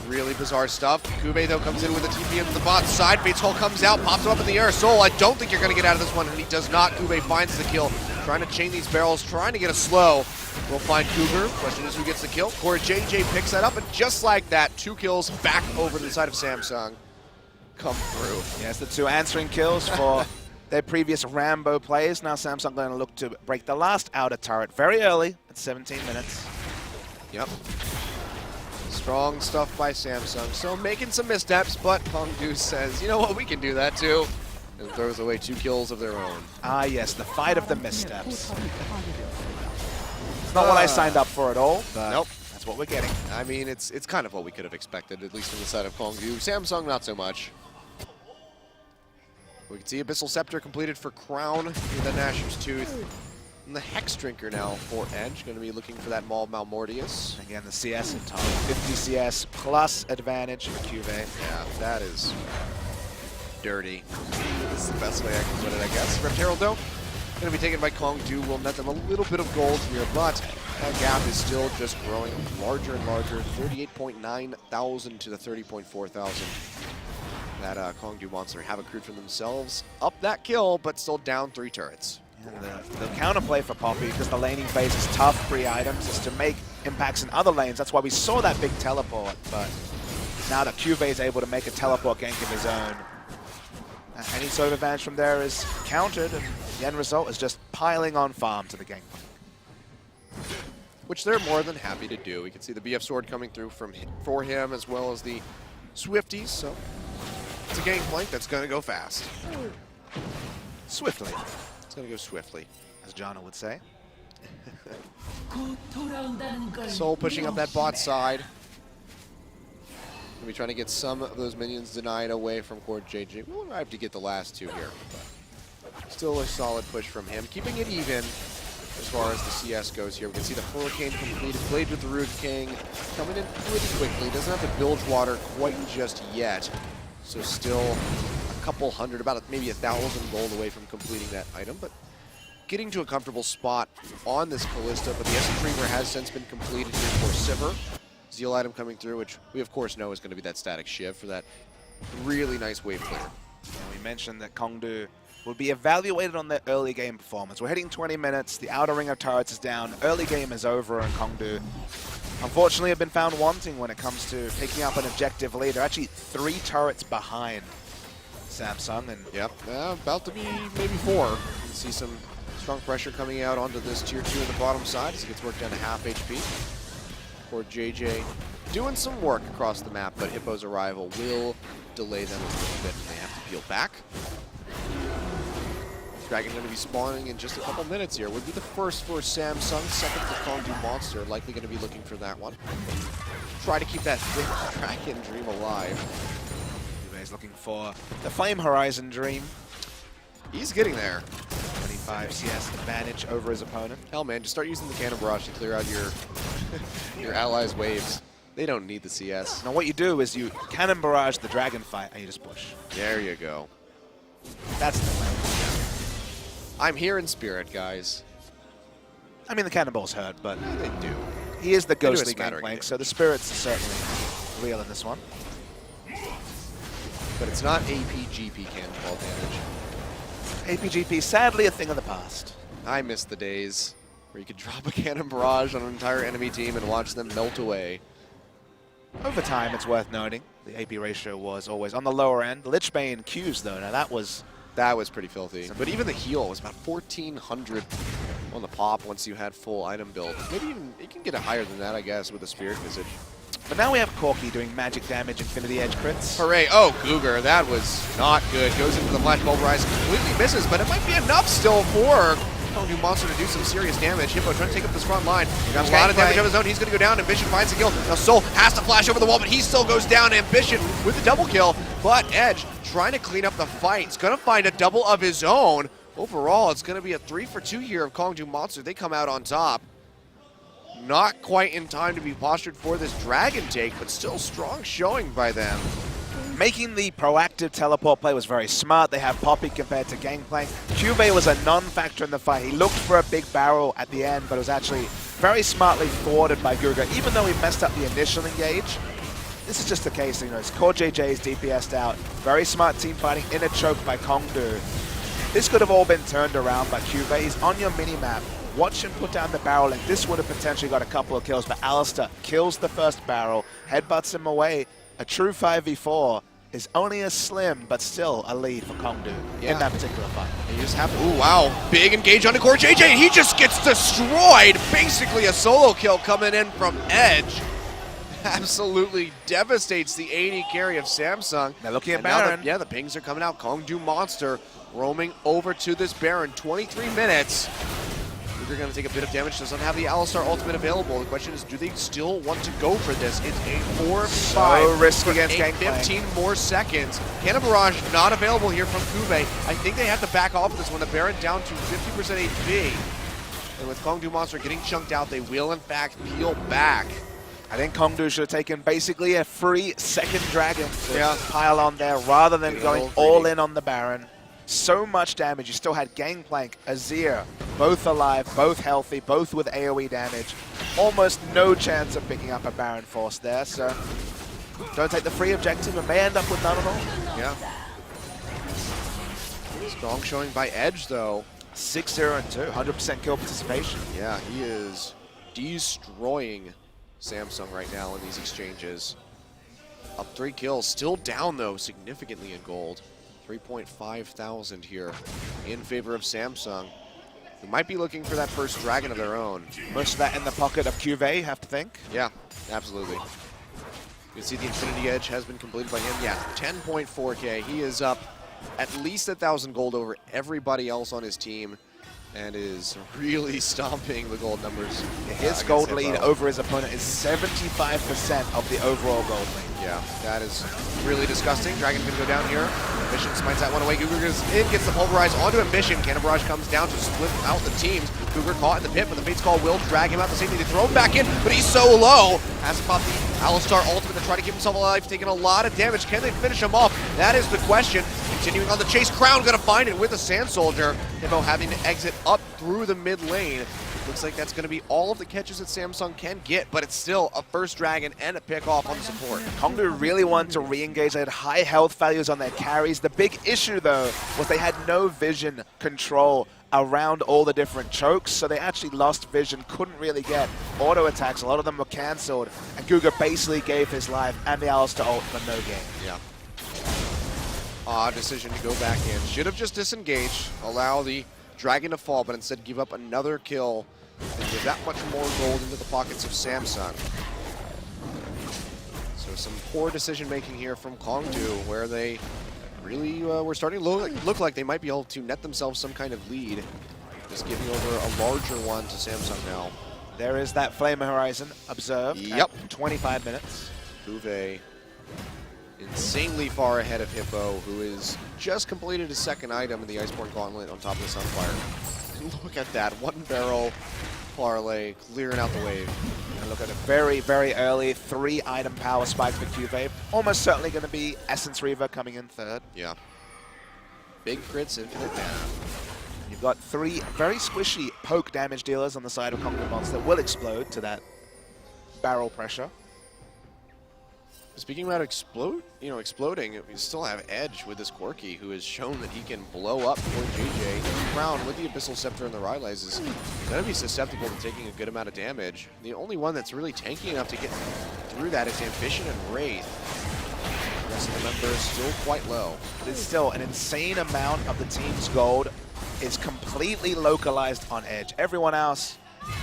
Speaker 2: Really bizarre stuff. Kube, though, comes in with a TP into the bot side. Bates Hole comes out, pops him up in the air. Soul, I don't think you're going to get out of this one, and he does not. Kube finds the kill. Trying to chain these barrels, trying to get a slow. We'll find Cougar. Question is who gets the kill. Core JJ picks that up, and just like that, 2 kills back over to the side of Samsung come through.
Speaker 1: Yes, the 2 answering kills for their previous Rambo plays. Now Samsung going to look to break the last outer turret very early at 17 minutes.
Speaker 2: Yep. Strong stuff by Samsung. So making some missteps, but Kongdoo says, you know what, we can do that too. And throws away 2 kills of their own.
Speaker 1: Ah, yes, the fight of the missteps. It's not what I signed up for at all, but
Speaker 2: nope.
Speaker 1: That's what we're getting.
Speaker 2: I mean, it's kind of what we could have expected, at least from the side of Kongdoo. Samsung, not so much. We can see Abyssal Scepter completed for Crown with the Nashor's Tooth. And the Hex Drinker now for Edge, going to be looking for that Maul Malmortius.
Speaker 1: Again, the CS in top. 50 CS plus advantage for QV.
Speaker 2: Yeah, that is dirty. This is the best way I can put it, I guess. Rift Herald, though, going to be taken by Kongdoo. Will net them a little bit of gold here, but that gap is still just growing larger and larger. 38.9 thousand to the 30.4 thousand. That Kongdoo monster have accrued for themselves. Up that kill, but still down 3 turrets.
Speaker 1: And the counterplay for Poppy, because the laning phase is tough pre-items, is to make impacts in other lanes. That's why we saw that big teleport, but now that QV is able to make a teleport gank of his own, any sort of advantage from there is countered, and the end result is just piling on farm to the gangplank.
Speaker 2: Which they're more than happy to do. We can see the BF Sword coming through for him, as well as the Swifties, so it's a gangplank that's going to go fast.
Speaker 1: Swiftly.
Speaker 2: It's going to go swiftly,
Speaker 1: as Jana would say.
Speaker 2: Soul pushing up that bot side. Going to be trying to get some of those minions denied away from KDM. We'll have to get the last 2 here. But still a solid push from him, keeping it even as far as the CS goes here. We can see the Hurricane completed, played with the Root King, coming in pretty quickly. Doesn't have the bilge water quite just yet, so still a couple hundred, about maybe 1,000 gold away from completing that item, but getting to a comfortable spot on this Ballista. But the SSG Reaver has since been completed here for Sivir. Zeal item coming through, which we of course know is going to be that static shiv for that really nice wave clear.
Speaker 1: We mentioned that Kongdoo will be evaluated on their early game performance. We're hitting 20 minutes, the outer ring of turrets is down, early game is over, and Kongdoo unfortunately have been found wanting when it comes to picking up an objective lead. They're actually 3 turrets behind Samsung, and
Speaker 2: yep, about to be maybe 4. You can see some strong pressure coming out onto this tier 2 at the bottom side as it gets worked down to half HP. For JJ doing some work across the map, but Hippo's arrival will delay them a little bit and they have to peel back. Dragon going to be spawning in just a couple minutes here. Would be the first for Samsung, second for Kongdoo Monster. Likely going to be looking for that one. Try to keep that big Dragon dream alive.
Speaker 1: He's looking for the Flame Horizon dream.
Speaker 2: He's getting there.
Speaker 1: 25 CS advantage over his opponent.
Speaker 2: Hell, man, just start using the Cannon Barrage to clear out your allies' waves. They don't need the CS.
Speaker 1: Now what you do is you Cannon Barrage the Dragon fight and you just push.
Speaker 2: There you go.
Speaker 1: That's the plan.
Speaker 2: I'm here in spirit, guys.
Speaker 1: I mean, the Cannonballs hurt, but
Speaker 2: they do.
Speaker 1: He is the ghostly gangplank, so the spirits are certainly real in this one.
Speaker 2: But it's not APGP cannonball damage.
Speaker 1: APGP, sadly a thing of the past.
Speaker 2: I miss the days where you could drop a cannon barrage on an entire enemy team and watch them melt away.
Speaker 1: Over time, it's worth noting, the AP ratio was always on the lower end. Lichbane Qs, though, now that was
Speaker 2: pretty filthy. But even the heal was about 1,400 on the pop once you had full item build. Maybe even, you can get it higher than that, I guess, with a Spirit Visage.
Speaker 1: But now we have Corki doing magic damage, Infinity Edge crits.
Speaker 2: Hooray. Oh, Cougar, that was not good. Goes into the Flash Pulverize, completely misses, but it might be enough still for Kongdoo Monster to do some serious damage. Hippo trying to take up this front line. He got a lot of damage of his own. He's going to go down. Ambition finds the kill. Now Soul has to flash over the wall, but he still goes down. Ambition with the double kill. But Edge trying to clean up the fight. He's going to find a double of his own. Overall, it's going to be a 3-for-2 here of Kongdoo Monster. They come out on top. Not quite in time to be postured for this Dragon take, but still strong showing by them.
Speaker 1: Making the proactive teleport play was very smart. They have Poppy compared to Gangplank. QV was a non-factor in the fight. He looked for a big barrel at the end, but it was actually very smartly thwarted by Guga. Even though he messed up the initial engage, this is just the case, you know, his core JJ is DPS'd out. Very smart team fighting in a choke by Kongdoo. This could have all been turned around by QV. He's on your mini-map. Watch him put down the barrel, and this would have potentially got a couple of kills, but Alistair kills the first barrel, headbutts him away. A true 5v4 is only a slim, but still a lead for Kongdoo in that particular fight.
Speaker 2: And you just have, ooh, wow, big engage on the core JJ, and he just gets destroyed. Basically a solo kill coming in from Edge. Absolutely devastates the AD carry of Samsung.
Speaker 1: Now looking at Baron.
Speaker 2: The pings are coming out. Kongdoo Monster roaming over to this Baron. 23 minutes. They're going to take a bit of damage. Doesn't have the Alistar ultimate available. The question is, do they still want to go for this? It's a 4v5.
Speaker 1: So risky against Gangplank.
Speaker 2: 15 more seconds. Cannon Barrage not available here from Kube. I think they have to back off of this one. The Baron down to 50% HP. And with Kongdoo Monster getting chunked out, they will in fact peel back.
Speaker 1: I think Kongdoo should have taken basically a free second dragon to pile on there rather than going all in on the Baron. So much damage. You still had Gangplank, Azir, both alive, both healthy, both with AoE damage. Almost no chance of picking up a Baron Force there, so don't take the free objective and may end up with none at all.
Speaker 2: Yeah. Strong showing by Edge, though.
Speaker 1: 6-0 and 2, 100% kill participation.
Speaker 2: Yeah, he is destroying Samsung right now in these exchanges. Up 3 kills, still down though significantly in gold. 3.5 thousand here in favor of Samsung. We might be looking for that first dragon of their own.
Speaker 1: Most of that in the pocket of QV, you have to think.
Speaker 2: Yeah, absolutely. You can see the Infinity Edge has been completed by him. Yeah, 10.4k. He is up at least 1,000 gold over everybody else on his team and is really stomping the gold numbers.
Speaker 1: His gold lead over his opponent is 75% of the overall gold lead.
Speaker 2: Yeah, that is really disgusting. Dragon's gonna go down here. Ambition smites that one away. Cougar goes in, gets the pulverize onto Ambition. Cannon Barrage comes down to split out the teams. Cougar caught in the pit, but the Fate's Call will drag him out the safety to throw him back in, but he's so low. Has to pop the Alistar ultimate to try to keep himself alive, taking a lot of damage. Can they finish him off? That is the question. Continuing on the chase, Crown gonna find it with a Sand Soldier. Hippo having to exit up through the mid lane. Looks like that's going to be all of the catches that Samsung can get, but it's still a first dragon and a pick off on the support.
Speaker 1: Kongdoo really wanted to re-engage. They had high health values on their carries. The big issue, though, was they had no vision control around all the different chokes, so they actually lost vision, couldn't really get auto attacks. A lot of them were cancelled, and Guga basically gave his life and the Alistar ult for no gain.
Speaker 2: Yeah. Odd decision to go back in. Should have just disengaged, allow the dragon to fall, but instead give up another kill and give that much more gold into the pockets of Samsung. So some poor decision making here from Kongdoo, where they really were starting to look like they might be able to net themselves some kind of lead. Just giving over a larger one to Samsung now.
Speaker 1: There is that Flame Horizon observed at 25 minutes.
Speaker 2: Bouvet insanely far ahead of Hippo, who is just completed his second item in the Iceborne Gauntlet on top of the Sunfire. Look at that, one barrel parlay clearing out the wave.
Speaker 1: And look at a very, very early 3-item power spike for QV. Almost certainly going to be Essence Reaver coming in third.
Speaker 2: Yeah. Big crits, infinite mana.
Speaker 1: You've got 3 very squishy poke damage dealers on the side of Kongdoo Monster that will explode to that barrel pressure.
Speaker 2: Speaking about exploding, we still have Edge with this Quirky, who has shown that he can blow up for JJ. Crown with the Abyssal Scepter and the Rylai's is going to be susceptible to taking a good amount of damage. The only one that's really tanky enough to get through that is Ambition and Wraith. The rest of the members still quite low.
Speaker 1: There's still an insane amount of the team's gold is completely localized on Edge. Everyone else,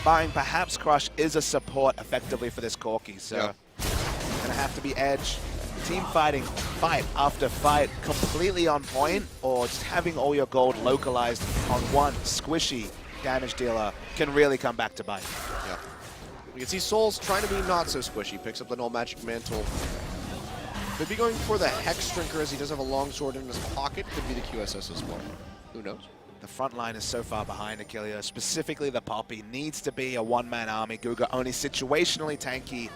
Speaker 1: barring perhaps Crush, is a support effectively for this Corki. So gonna have to be Edge. Team fighting fight after fight completely on point, or just having all your gold localized on one squishy damage dealer can really come back to bite.
Speaker 2: Yeah. We can see Soul's trying to be not so squishy. Picks up the Null Magic Mantle. Could be going for the Hex Drinker as he does have a long sword in his pocket. Could be the QSS as well. Who knows?
Speaker 1: The front line is so far behind Achillea. Specifically the Poppy needs to be a one-man army. Guga only situationally tanky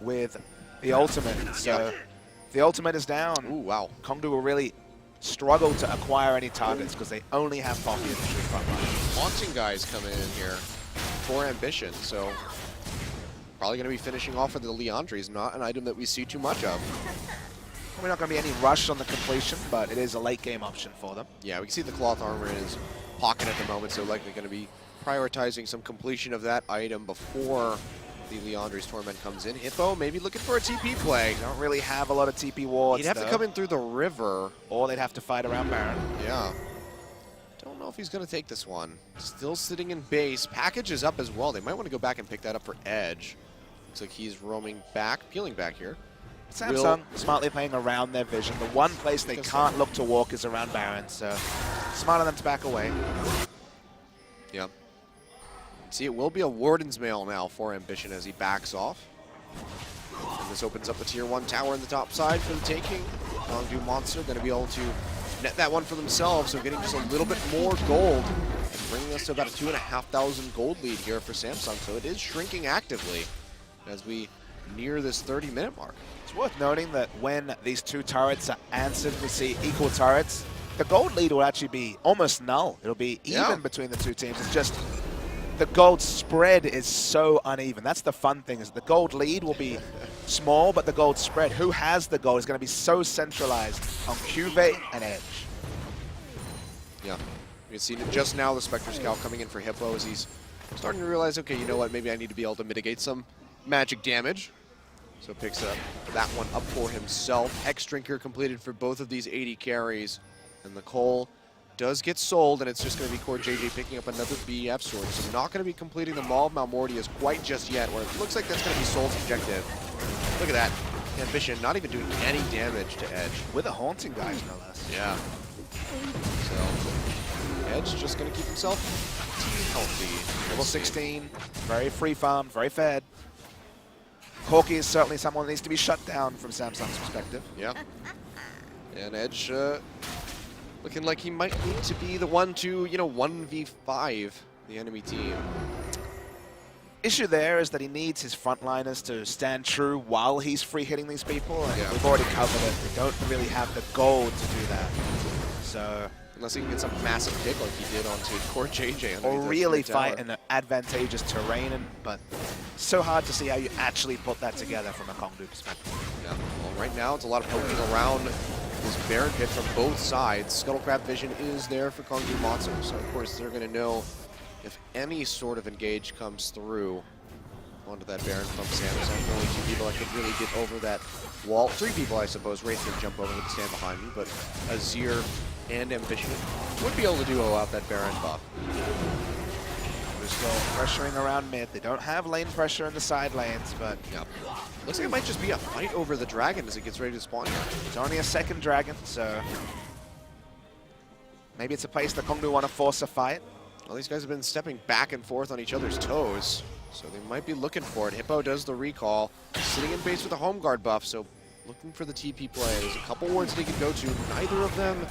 Speaker 1: with the ultimate. So if the ultimate is down,
Speaker 2: ooh, wow.
Speaker 1: Kongdoo will really struggle to acquire any targets because they only have Poppy in the true front line.
Speaker 2: Haunting guys coming in here for Ambition, so probably going to be finishing off with the Leandries, not an item that we see too much of.
Speaker 1: Probably not going to be any rush on the completion, but it is a late game option for them.
Speaker 2: Yeah, we can see the cloth armor in his pocket at the moment, so likely going to be prioritizing some completion of that item before the Leandry's Torment comes in. Hippo maybe looking for a TP play.
Speaker 1: They don't really have a lot of TP wards.
Speaker 2: He'd have to come in through the river.
Speaker 1: Or they'd have to fight around Baron.
Speaker 2: Yeah. Don't know if he's going to take this one. Still sitting in base. Package is up as well. They might want to go back and pick that up for Edge. Looks like he's roaming back, peeling back here.
Speaker 1: Samsung smartly playing around their vision. The one place they can't look to walk is around Baron, so smart of them to back away.
Speaker 2: Yeah. See, it will be a Warden's Mail now for Ambition as he backs off. And this opens up the tier 1 tower in the top side for the taking. Kongdoo Monster going to be able to net that one for themselves, so getting just a little bit more gold. bringing us to about a 2,500 gold lead here for Samsung. So it is shrinking actively as we near this 30-minute mark.
Speaker 1: It's worth noting that when these two turrets are answered, we see equal turrets, the gold lead will actually be almost null. It'll be even between the two teams. It's just the gold spread is so uneven. That's the fun thing, is the gold lead will be small, but the gold spread, who has the gold, is going to be so centralized on Cuvée and Edge.
Speaker 2: Yeah, you can see just now the Spectre Scout coming in for Hippo as he's starting to realize, okay, you know what, maybe I need to be able to mitigate some magic damage. So picks up that one up for himself. Hex Drinker completed for both of these 80 carries. And the Cole does get sold, and it's just going to be Core JJ picking up another BF sword. So not going to be completing the Maul of Malmortius quite just yet, where it looks like that's going to be Soul's objective. Look at that. Ambition not even doing any damage to Edge.
Speaker 1: With a Haunting, guys, no less.
Speaker 2: Yeah. So Edge just going to keep himself healthy.
Speaker 1: Level 16, very free farm, very fed. Corki is certainly someone that needs to be shut down from Samsung's perspective.
Speaker 2: Yeah. And Edge looking like he might need to be the one to, 1v5 the enemy team.
Speaker 1: Issue there is that he needs his frontliners to stand true while he's free hitting these people, and we've already covered it. They don't really have the gold to do that. So
Speaker 2: unless he can get some massive kick like he did onto Core JJ.
Speaker 1: Or really fight in an advantageous terrain, but so hard to see how you actually put that together from a Kongdoo perspective.
Speaker 2: Yeah, well, right now it's a lot of poking around this Baron pit from both sides. Scuttlecrab vision is there for Kongdoo Monster, so of course they're going to know if any sort of engage comes through onto that Baron from Samsung. Only two people that could really get over that wall. Three people, I suppose. Wraith can jump over and stand behind me, but Azir and Ambition would be able to duo out that Baron buff.
Speaker 1: They're still pressuring around mid. They don't have lane pressure in the side lanes, but
Speaker 2: looks like it might just be a fight over the dragon as it gets ready to spawn here.
Speaker 1: It's only a second dragon, so maybe it's a place that Kongdoo want to force a fight.
Speaker 2: Well, these guys have been stepping back and forth on each other's toes, so they might be looking for it. Hippo does the recall, sitting in base with a home guard buff, so looking for the TP play. There's a couple wards they can go to. Neither of them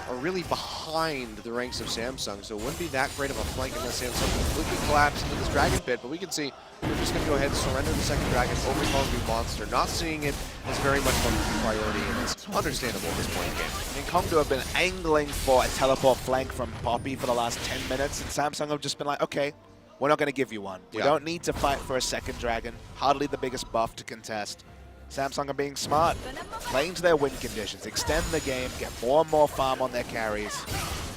Speaker 2: are really behind the ranks of Samsung, so it wouldn't be that great of a flank unless Samsung completely collapsed into this dragon pit, but we can see they're just going to go ahead and surrender the second dragon over Kongdoo Monster, not seeing it as very much of a priority, and it's understandable at this point in the game.
Speaker 1: I mean, Kongdoo have been angling for a teleport flank from Poppy for the last 10 minutes, and Samsung have just been like, okay, we're not going to give you one. We don't need to fight for a second dragon, hardly the biggest buff to contest. Samsung are being smart, playing to their win conditions, extend the game, get more and more farm on their carries.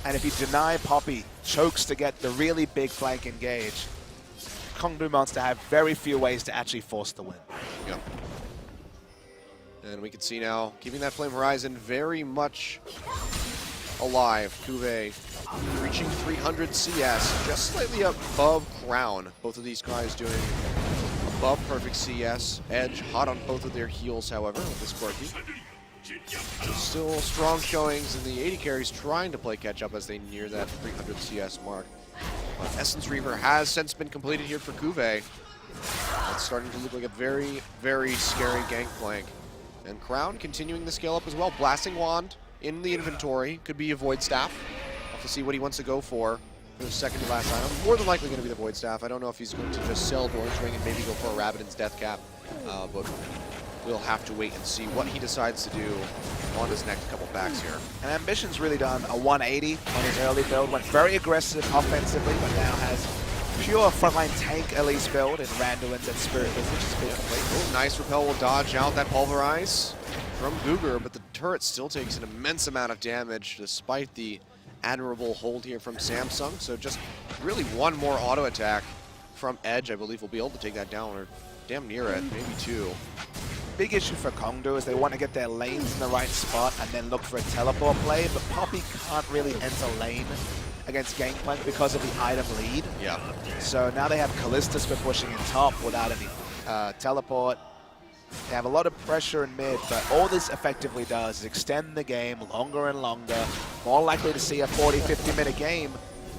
Speaker 1: And if you deny Poppy chokes to get the really big flank engage, Kongdoo Monster have very few ways to actually force the win.
Speaker 2: Yep. And we can see now, keeping that Flame Horizon very much alive. Cuvée reaching 300 CS, just slightly above Crown. Both of these guys doing above perfect CS. Edge hot on both of their heels, however, with this Quirky. So still strong showings, and the 80 carries trying to play catch up as they near that 300 CS mark. But Essence Reaver has since been completed here for Cuvée. It's starting to look like a very, very scary gangplank. And Crown continuing the scale up as well. Blasting Wand in the inventory. Could be a Void Staff. We'll have to see what he wants to go for the second to last item. More than likely going to be the Void Staff. I don't know if he's going to just sell Orange Ring and maybe go for a Rabbidan's Death Cap. But we'll have to wait and see what he decides to do on his next couple backs here.
Speaker 1: And Ambition's really done a 180 on his early build. Went very aggressive offensively, but now has pure frontline tank Elise build in Randuin's and Spirit Visage, which is big complete.
Speaker 2: Oh, nice repel will dodge out that Pulverize from Googer, but the turret still takes an immense amount of damage despite the admirable hold here from Samsung. So just really one more auto attack from Edge, I believe, will be able to take that down, or damn near it, maybe two.
Speaker 1: Big issue for Kongdoo is they want to get their lanes in the right spot and then look for a teleport play, but Poppy can't really enter lane against Gangplank because of the item lead.
Speaker 2: Yeah.
Speaker 1: So now they have Callistus for pushing in top without any teleport. They have a lot of pressure in mid, but all this effectively does is extend the game longer and longer, more likely to see a 40-50 minute game.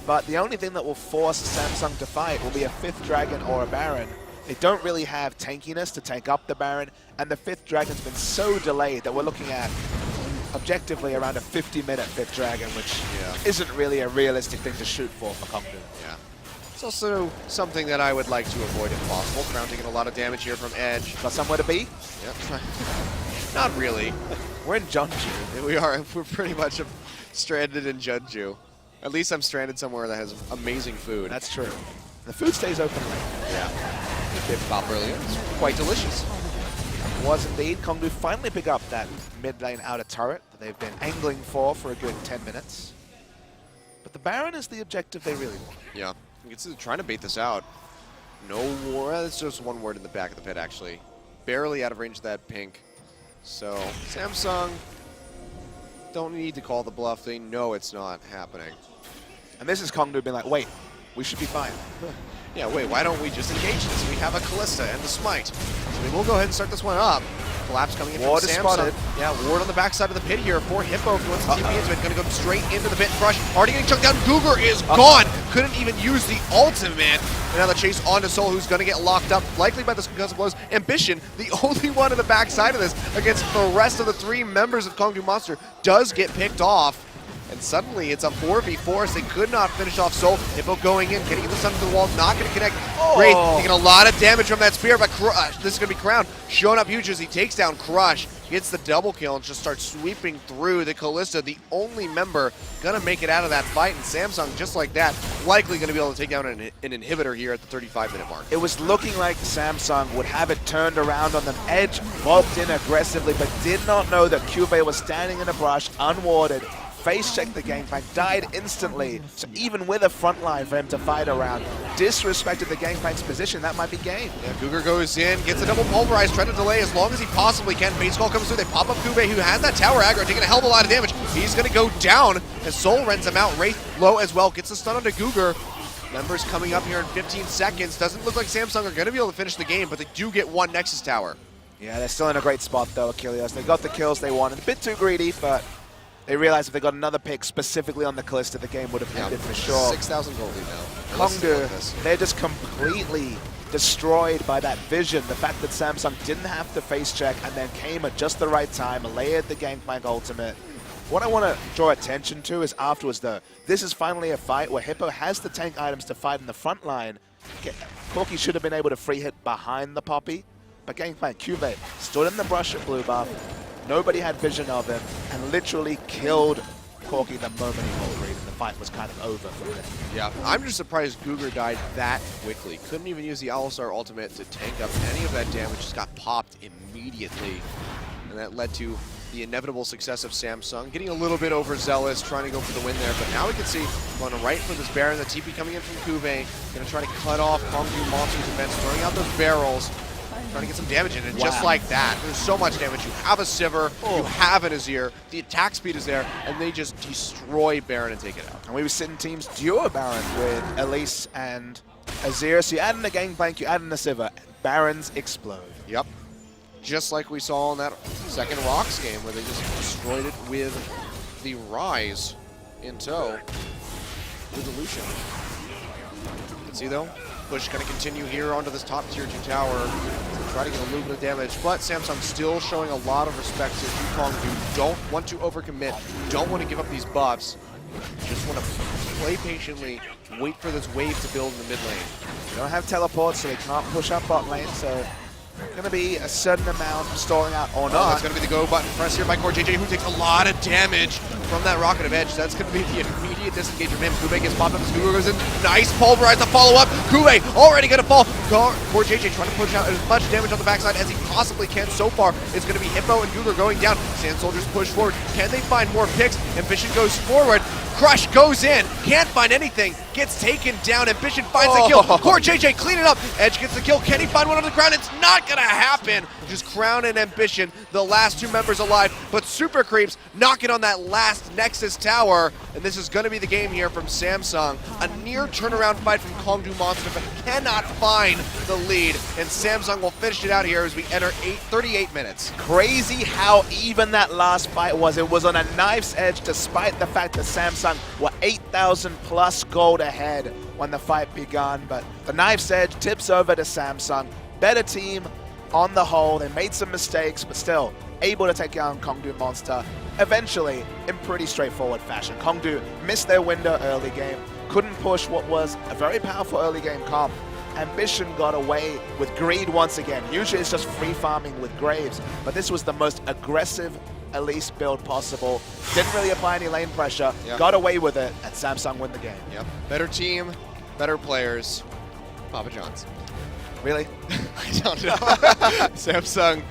Speaker 1: But the only thing that will force Samsung to fight will be a 5th Dragon or a Baron. They don't really have tankiness to take up the Baron, and the 5th Dragon's been so delayed that we're looking at objectively around a 50-minute Fifth Dragon, which isn't really a realistic thing to shoot for Kongdoo.
Speaker 2: Yeah. It's also something that I would like to avoid if possible. Crown taking a lot of damage here from Edge.
Speaker 1: Got somewhere to be?
Speaker 2: Yep. Not really.
Speaker 1: We're in Jeonju.
Speaker 2: We are. We're pretty much stranded in Jeonju. At least I'm stranded somewhere that has amazing food.
Speaker 1: That's true. The food stays open late.
Speaker 2: Yeah. Bibimbap earlier. It's quite delicious.
Speaker 1: Was indeed. Kongdoo finally pick up that mid lane outer turret that they've been angling for a good 10 minutes. But the Baron is the objective they really want.
Speaker 2: Yeah. It's trying to bait this out. No war. That's just one word in the back of the pit, actually. Barely out of range of that pink. So, Samsung don't need to call the bluff. They know it's not happening.
Speaker 1: And this is Kongdoo being like, wait, we should be fine.
Speaker 2: Yeah, wait, why don't we just engage this? We have a Callista and the Smite. So we will go ahead and start this one up. Collapse coming in
Speaker 1: Ward
Speaker 2: from
Speaker 1: is
Speaker 2: Samsung.
Speaker 1: spotted.
Speaker 2: Yeah, Ward on the backside of the pit here for Hippo if he wants to TP into it. Going to go straight into the pit. Crush already getting chunked down. Googer is gone. Couldn't even use the ultimate. And now the chase onto Soul, who's going to get locked up, likely by the concussive blows. Ambition, the only one on the backside of this against the rest of the 3 members of Kongdoo Monster, does get picked off. And suddenly it's a 4v4 as they could not finish off Soul. Hippo going in, getting the sun to the wall, not going to connect. Wraith taking a lot of damage from that spear, but this is going to be Crown showing up huge as he takes down Crush, gets the double kill, and just starts sweeping through the Callista, the only member going to make it out of that fight. And Samsung, just like that, likely going to be able to take down an inhibitor here at the 35-minute mark.
Speaker 1: It was looking like Samsung would have it turned around on them. Edge volked in aggressively, but did not know that Cuvée was standing in a brush, unwarded. Face-checked the gangplank, died instantly. So even with a front line for him to fight around, disrespected the gangplank's position, that might be game.
Speaker 2: Yeah, Cougar goes in, gets a double pulverize, trying to delay as long as he possibly can. Base call comes through, they pop up Cuvée, who has that tower aggro, taking a hell of a lot of damage. He's going to go down as Soul rends him out. Wraith low as well, gets the stun onto Cougar. Members coming up here in 15 seconds. Doesn't look like Samsung are going to be able to finish the game, but they do get one Nexus tower.
Speaker 1: Yeah, they're still in a great spot though, Achilles. They got the kills they wanted. A bit too greedy, but they realized if they got another pick specifically on the Callista, the game would have ended for sure.
Speaker 2: 6,000 gold lead now.
Speaker 1: Kongdoo, they're just completely destroyed by that vision. The fact that Samsung didn't have to face check and then came at just the right time, layered the gangplank ultimate. What I want to draw attention to is afterwards though, this is finally a fight where Hippo has the tank items to fight in the front line. Corki should have been able to free hit behind the Poppy, but gangplank Cuvée stood in the brush at blue buff. Nobody had vision of him and literally killed Corki the moment he hold read, and the fight was kind of over for him.
Speaker 2: Yeah, I'm just surprised Cougar died that quickly. Couldn't even use the All-Star ultimate to tank up any of that damage, just got popped immediately. And that led to the inevitable success of Samsung, getting a little bit overzealous, trying to go for the win there. But now we can see going right for this Baron, the TP coming in from Cuvée, going to try to cut off Kongdoo Monster's defense, throwing out those barrels, trying to get some damage in, and just like that, there's so much damage. You have a Sivir, you have an Azir, the attack speed is there, and they just destroy Baron and take it out.
Speaker 1: And we were sitting teams duo Baron with Elise and Azir, so you add in a gangplank, you add in a Sivir, Barons explode.
Speaker 2: Yep. Just like we saw in that second Rocks game where they just destroyed it with the Rise in tow with the Lucian. You can see though, push going to continue here onto this top tier 2 tower to try to get a little bit of damage, but Samsung still showing a lot of respect to Kongdoo. Don't want to overcommit, don't want to give up these buffs, just want to play patiently, wait for this wave to build in the mid lane.
Speaker 1: They don't have teleports, so they can't push up bot lane, so going to be a certain amount of stalling out or not.
Speaker 2: That's going to be the go button press here by KDM, who takes a lot of damage from that Rocket of Edge. That's going to be the immediate disengage from him. Cuvée gets popped up as Cougar goes in. Nice pulverize to follow up. Cuvée already going to fall. KDM trying to push out as much damage on the backside as he possibly can so far. It's going to be Hippo and Cougar going down. Sand Soldiers push forward. Can they find more picks? Ambition goes forward. Crush goes in, can't find anything, gets taken down. Ambition finds the kill. KDM clean it up. Edge gets the kill. Can he find one on the ground? It's not gonna happen. Just Crown and Ambition, the last 2 members alive, but Super Creeps knocking on that last Nexus tower. And this is gonna be the game here from Samsung. A near turnaround fight from Kongdoo Monster, but cannot find the lead. And Samsung will finish it out here as we enter 38 minutes.
Speaker 1: Crazy how even that last fight was. It was on a knife's edge despite the fact that Samsung were 8,000 plus gold ahead when the fight began, but the knife's edge tips over to Samsung. Better team on the whole. They made some mistakes, but still able to take down Kongdoo Monster. eventually in pretty straightforward fashion. Kongdoo missed their window early game, couldn't push what was a very powerful early game comp. Ambition got away with greed once again. Usually it's just free farming with Graves, but this was the most aggressive Elise build possible. Didn't really apply any lane pressure, got away with it, and Samsung win the game.
Speaker 2: Yep. Better team, better players. Papa John's.
Speaker 1: Really?
Speaker 2: I don't know. Samsung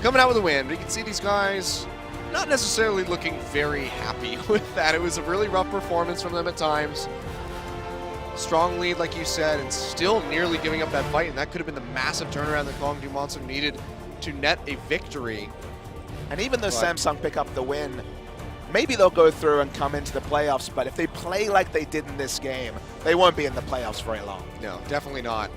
Speaker 2: coming out with a win, but you can see these guys not necessarily looking very happy with that. It was a really rough performance from them at times. Strong lead, like you said, and still nearly giving up that fight, and that could have been the massive turnaround that Kongdoo Monster needed to net a victory.
Speaker 1: And even though Samsung pick up the win, maybe they'll go through and come into the playoffs, but if they play like they did in this game, they won't be in the playoffs very long.
Speaker 2: No, definitely not.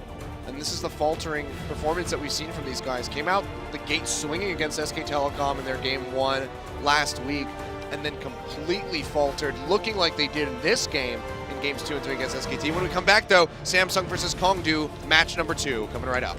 Speaker 2: And this is the faltering performance that we've seen from these guys. Came out the gate swinging against SK Telecom in their game 1 last week, and then completely faltered, looking like they did in this game in games 2 and 3 against SKT. When we come back, though, Samsung versus Kongdoo, match number 2, coming right up.